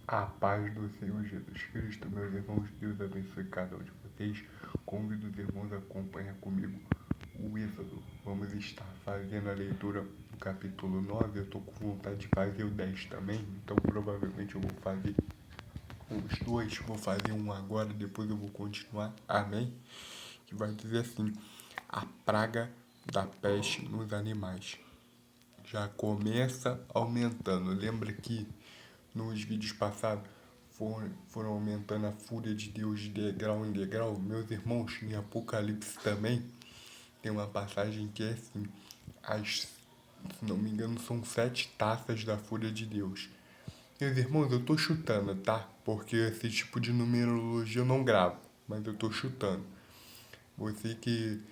A paz do Senhor Jesus Cristo, meus irmãos, Deus abençoe cada um de vocês. Convido os irmãos a acompanhar comigo o Êxodo. Vamos estar fazendo a leitura do capítulo 9. Eu estou com vontade de fazer o 10 também, então provavelmente eu vou fazer os dois. Vou fazer um agora, depois eu vou continuar. Amém? Que vai dizer assim: a praga da peste nos animais já começa aumentando. Lembra que nos vídeos passados foram aumentando a fúria de Deus de degrau em degrau? Meus irmãos, em Apocalipse também tem uma passagem que é assim: se não me engano, são 7 taças da fúria de Deus. Meus irmãos, eu tô chutando, tá? Porque esse tipo de numerologia eu não gravo, mas eu tô chutando. Você que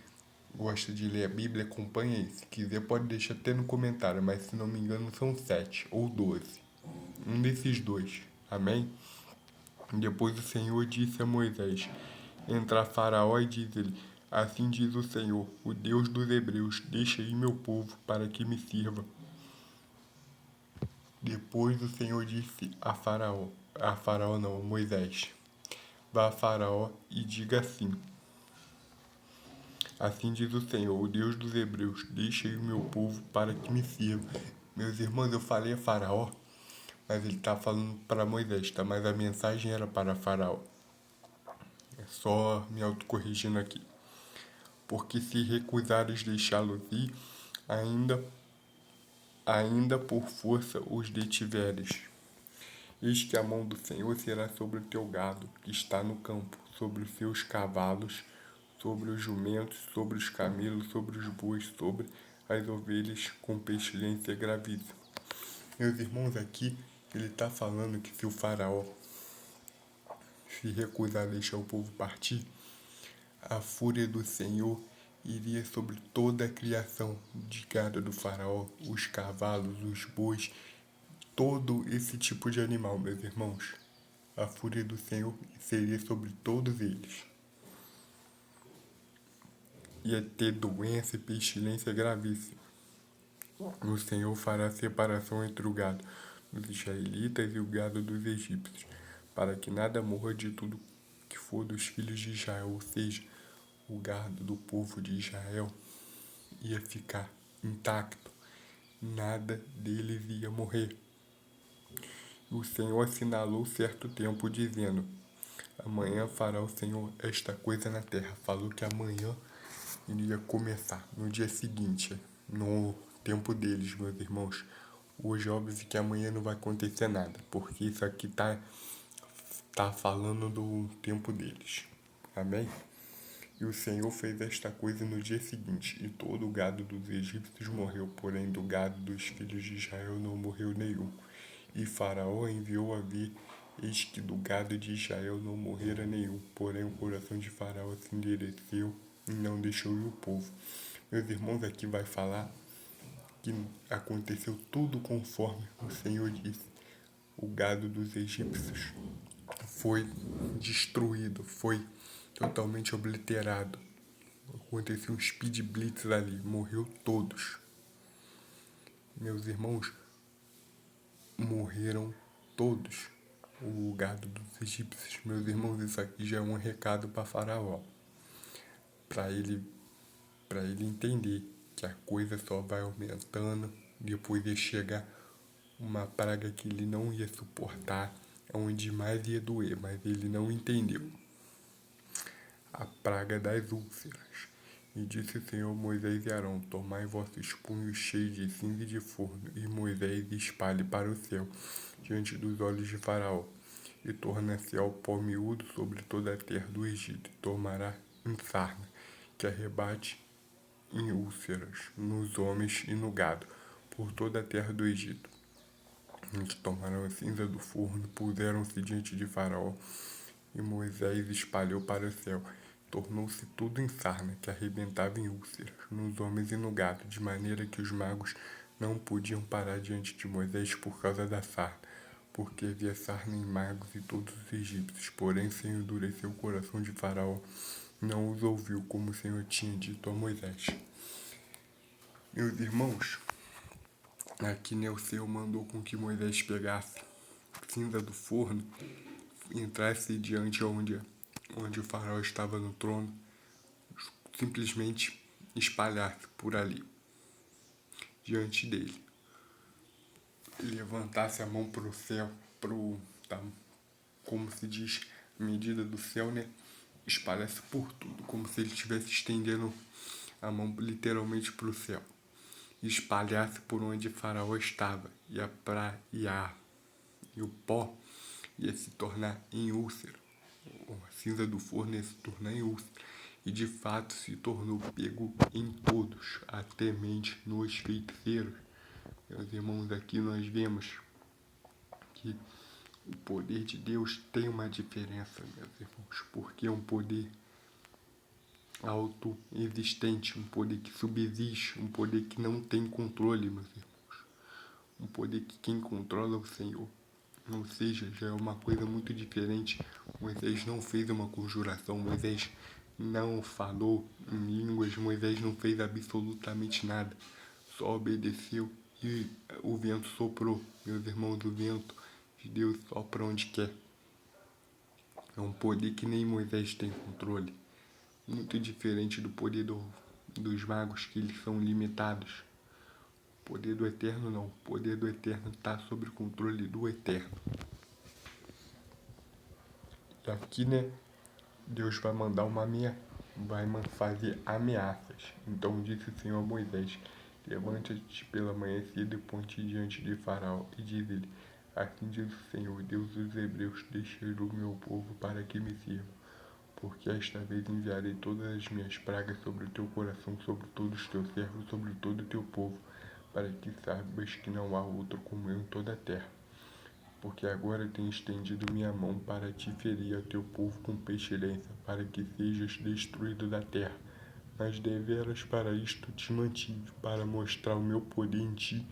gosta de ler a Bíblia, acompanha aí. Se quiser, pode deixar até no comentário, mas se não me engano, são 7 ou 12. Um desses dois. Amém? Depois o Senhor disse a Moisés: entra Faraó e diz-lhe: assim diz o Senhor, o Deus dos Hebreus, deixa aí meu povo para que me sirva. Depois o Senhor disse a Faraó não, a Moisés: vá a Faraó e diga assim diz o Senhor, o Deus dos Hebreus, deixa aí o meu povo para que me sirva. Meus irmãos, eu falei a Faraó, mas ele está falando para Moisés, tá? Mas a mensagem era para Faraó. É só me autocorrigindo aqui. Porque se recusares deixá-los ir, ainda, ainda por força os detiveres. Eis que a mão do Senhor será sobre o teu gado, que está no campo, sobre os seus cavalos, sobre os jumentos, sobre os camelos, sobre os bois, sobre as ovelhas com pestilência gravíssima. Meus irmãos, aqui ele está falando que se o faraó se recusar a deixar o povo partir, a fúria do Senhor iria sobre toda a criação de gado do faraó, os cavalos, os bois, todo esse tipo de animal, meus irmãos. A fúria do Senhor seria sobre todos eles. Ia ter doença e pestilência gravíssima. O Senhor fará separação entre o gado dos israelitas e o gado dos egípcios, para que nada morra de tudo que for dos filhos de Israel, ou seja, o gado do povo de Israel ia ficar intacto, nada deles ia morrer. O Senhor assinalou certo tempo, dizendo: amanhã fará o Senhor esta coisa na terra. Falou que amanhã iria começar, no dia seguinte, no tempo deles, meus irmãos. Hoje, óbvio que amanhã não vai acontecer nada, porque isso aqui tá falando do tempo deles. Amém? E o Senhor fez esta coisa no dia seguinte, e todo o gado dos egípcios morreu, porém do gado dos filhos de Israel não morreu nenhum. E Faraó enviou a vir, eis que do gado de Israel não morrera nenhum, porém o coração de Faraó se endureceu e não deixou ir o povo. Meus irmãos, aqui vai falar que aconteceu tudo conforme o Senhor disse. O gado dos egípcios foi destruído, foi totalmente obliterado. Aconteceu um speed blitz ali, morreu todos. Meus irmãos, morreram todos. O gado dos egípcios. Meus irmãos, isso aqui já é um recado para Faraó. Para ele entender que a coisa só vai aumentando, depois ia chegar uma praga que ele não ia suportar, onde mais ia doer, mas ele não entendeu. A praga das úlceras. E disse o Senhor Moisés e Arão: tomai vossos punhos cheios de cinza e de forno, e Moisés espalhe para o céu, diante dos olhos de Faraó, e torna-se ao pó miúdo sobre toda a terra do Egito, e tomará em sarna, que arrebate em úlceras, nos homens e no gado, por toda a terra do Egito. Eles tomaram a cinza do forno, puseram-se diante de Faraó, e Moisés espalhou para o céu. Tornou-se tudo em sarna, que arrebentava em úlceras, nos homens e no gado, de maneira que os magos não podiam parar diante de Moisés por causa da sarna, porque havia sarna em magos e todos os egípcios. Porém, o Senhor endureceu o coração de Faraó, não os ouviu, como o Senhor tinha dito a Moisés. Meus irmãos, aqui Senhor mandou com que Moisés pegasse cinza do forno entrasse diante onde o faraó estava no trono, simplesmente espalhasse por ali, diante dele. Levantasse a mão para o céu, tá, como se diz, a medida do céu, né? Espalhasse por tudo, como se ele estivesse estendendo a mão literalmente para o céu. Espalhasse por onde Faraó estava, e o pó ia se tornar em úlcera. A cinza do forno ia se tornar em úlcera. E de fato se tornou pego em todos, até mente nos feiticeiros. Meus irmãos, aqui nós vemos que o poder de Deus tem uma diferença, meus irmãos, porque é um poder autoexistente, um poder que subsiste, um poder que não tem controle, meus irmãos. Um poder que quem controla é o Senhor. Ou seja, já é uma coisa muito diferente. Moisés não fez uma conjuração, Moisés não falou em línguas, Moisés não fez absolutamente nada. Só obedeceu e o vento soprou. Meus irmãos, o vento de Deus sopra onde quer. É um poder que nem Moisés tem controle. Muito diferente do poder dos magos, que eles são limitados. O poder do Eterno não. O poder do Eterno está sob o controle do Eterno. E aqui, né, Deus vai mandar vai fazer ameaças. Então disse o Senhor a Moisés: levanta-te pela manhã cedo e põe-te diante de Faraó e diz-lhe: assim diz o Senhor, Deus dos Hebreus, deixa ir o meu povo para que me sirva. Porque esta vez enviarei todas as minhas pragas sobre o teu coração, sobre todos os teus servos, sobre todo o teu povo, para que saibas que não há outro como eu em toda a terra. Porque agora tenho estendido minha mão para te ferir a teu povo com pestilência, para que sejas destruído da terra. Mas deveras para isto te mantive, para mostrar o meu poder em ti,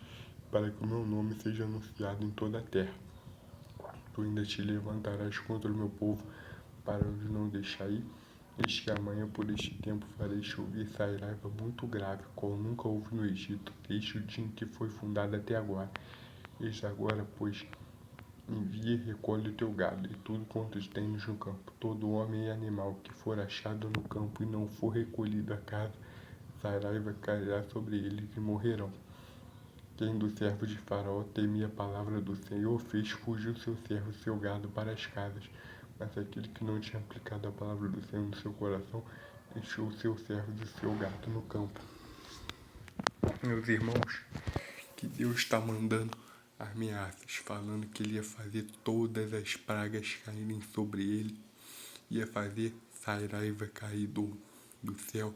para que o meu nome seja anunciado em toda a terra. Tu ainda te levantarás contra o meu povo, para os não deixar ir. Eis que amanhã por este tempo farei chover raiva muito grave, qual nunca houve no Egito, desde o dia em que foi fundado até agora. Eis agora, pois, envia e recolhe o teu gado, e tudo quanto tens no campo, todo homem e animal que for achado no campo e não for recolhido a casa, raiva cairá sobre eles e morrerão. Quem dos servos de Faraó temia a palavra do Senhor fez fugir o seu servo e seu gado para as casas. Mas aquele que não tinha aplicado a palavra do Senhor no seu coração, deixou o seu servo e o seu gado no campo. Meus irmãos, que Deus está mandando ameaças, falando que ele ia fazer todas as pragas caírem sobre ele, ia fazer raiva cair do céu.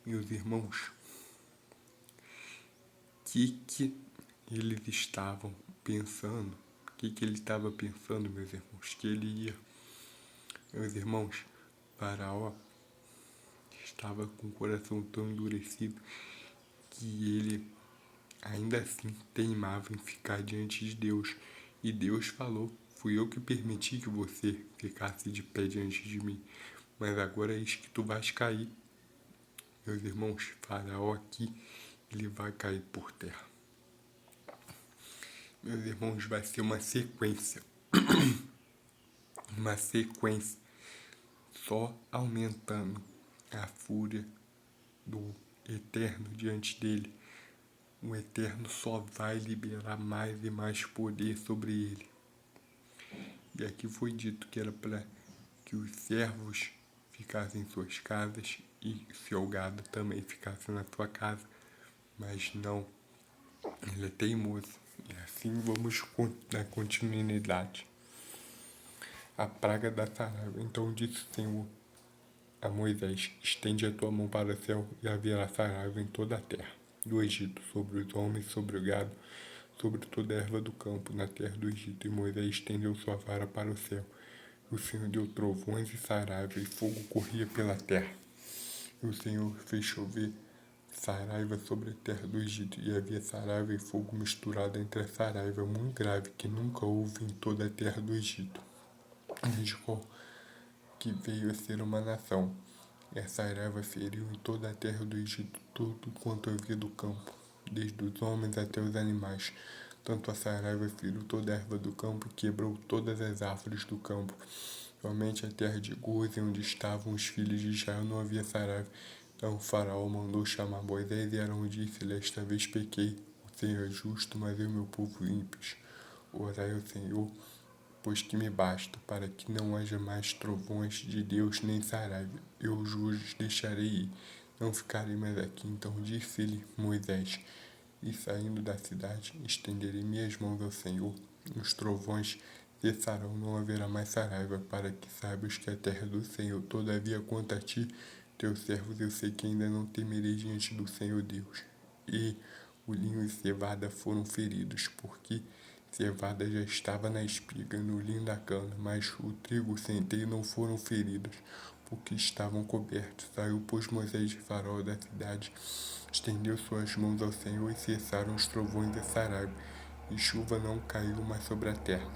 Meus irmãos, que eles estavam pensando? O que ele estava pensando, meus irmãos? Que ele ia. Meus irmãos, Faraó estava com o coração tão endurecido que ele ainda assim teimava em ficar diante de Deus. E Deus falou: fui eu que permiti que você ficasse de pé diante de mim, mas agora é isso que tu vais cair. Meus irmãos, Faraó aqui, ele vai cair por terra. Meus irmãos, vai ser uma sequência. Uma sequência. Só aumentando a fúria do Eterno diante dele. O Eterno só vai liberar mais e mais poder sobre ele. E aqui foi dito que era para que os servos ficassem em suas casas e seu gado também ficasse na sua casa. Mas não, ele é teimoso. E assim vamos dar continuidade. A praga da saraiva. Então disse o Senhor a Moisés: estende a tua mão para o céu e haverá saraiva em toda a terra do Egito, sobre os homens, sobre o gado, sobre toda a erva do campo, na terra do Egito. E Moisés estendeu sua vara para o céu. E o Senhor deu trovões e saraiva, e fogo corria pela terra. E o Senhor fez chover saraiva sobre a terra do Egito, e havia saraiva e fogo misturado entre a saraiva, muito grave, que nunca houve em toda a terra do Egito. Jacó, que veio a ser uma nação, e a saraiva feriu em toda a terra do Egito tudo quanto havia do campo, desde os homens até os animais, Tanto a Saraiva feriu toda a erva do campo e quebrou todas as árvores do campo. Somente a terra de Gozen, onde estavam os filhos de Israel, não havia Saraiva. Então o faraó mandou chamar Moisés e Arão e disse: Esta vez pequei. O Senhor é justo, mas eu e meu povo ímpios. Orai ao Senhor, pois que me basta, para que não haja mais trovões de Deus nem Saraiva. Eu os deixarei ir, não ficarei mais aqui. Então disse-lhe Moisés: E saindo da cidade, estenderei minhas mãos ao Senhor. Os trovões cessarão, não haverá mais Saraiva, para que saibas que a terra é do Senhor. Todavia, quanto a ti, teus servos, eu sei que ainda não temerei diante do Senhor Deus. E o linho e cevada foram feridos, porque cevada já estava na espiga, no linho da cana, mas o trigo, o centeio não foram feridos, porque estavam cobertos. Saiu, pois, Moisés de Faraó da cidade, estendeu suas mãos ao Senhor e cessaram os trovões de Saraiva, e chuva não caiu mais sobre a terra.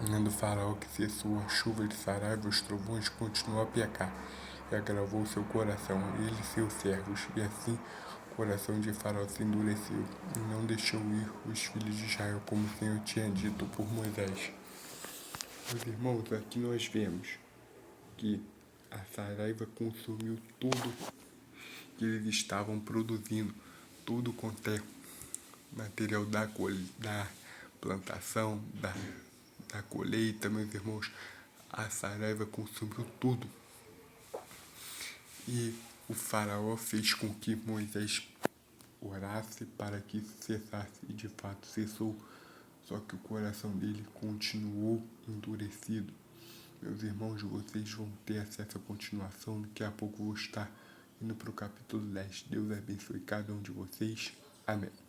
Vendo Faraó que cessou a chuva de Saraiva, os trovões continuou a pecar, e agravou seu coração, ele e seus servos, e assim o coração de Faraó se endureceu, e não deixou ir os filhos de Israel, como o Senhor tinha dito por Moisés. Meus irmãos, aqui nós vemos que a Saraiva consumiu tudo que eles estavam produzindo, tudo quanto é material da plantação, da colheita, meus irmãos. A Saraiva consumiu tudo. E o faraó fez com que Moisés orasse para que isso cessasse, e de fato cessou. Só que o coração dele continuou endurecido. Meus irmãos, vocês vão ter acesso à continuação. Daqui a pouco eu vou estar indo para o capítulo 10. Deus abençoe cada um de vocês. Amém.